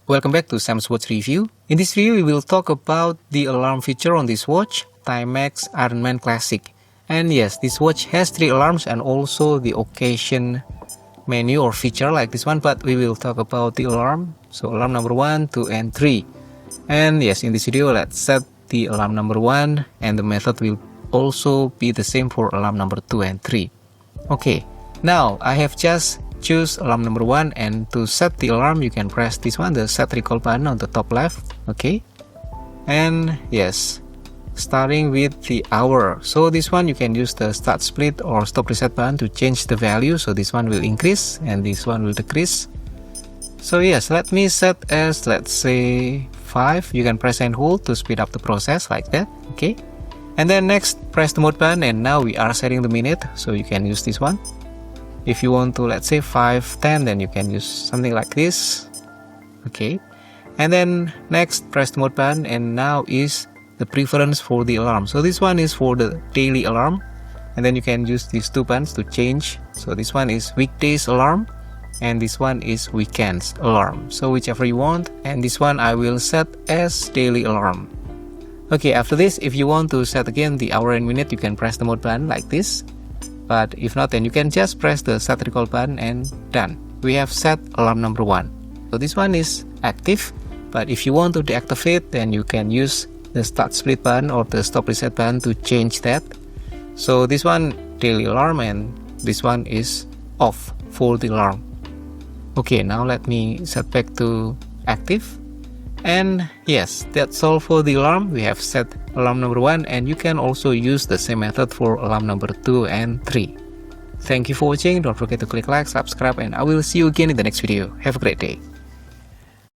Welcome back to Sam's Watch Review. In this video, we will talk about the alarm feature on this watch, Timex Ironman Classic. And yes, this watch has 3 alarms and also the occasion menu or feature like this one, but we will talk about the alarm. So alarm number 1, 2, and 3. And yes, in this video, let's set the alarm number 1, and the method will also be the same for alarm number 2 and 3. Okay, now I have just choose alarm number 1, and to set the alarm you can press this one, the set recall button on the top left. Okay, and yes, starting with the hour, so this one you can use the start split or stop reset button to change the value. So this one will increase and this one will decrease. So yes, let me set as, let's say 5. You can press and hold to speed up the process like that. Okay, and then next press the mode button, and now we are setting the minute, so you can use this one. If you want to, let's say 5:10, then you can use something like this. Okay, and then next press the mode button, and now is the preference for the alarm. So this one is for the daily alarm, and then you can use these 2 buttons to change. So this one is weekdays alarm, and this one is weekends alarm. So whichever you want, and this one I will set as daily alarm. Okay, after this, if you want to set again the hour and minute, you can press the mode button like this. But if not, then you can just press the set recall button and done. We have set alarm number 1. So this one is active, but if you want to deactivate, then you can use the start split button or the stop reset button to change that. So this one daily alarm, and this one is off for the alarm. Okay, now let me set back to active. And yes, that's all for the alarm. We have set alarm number 1, and you can also use the same method for alarm number 2 and 3. Thank you for watching. Don't forget to click like, subscribe, and I will see you again in the next video. Have a great day.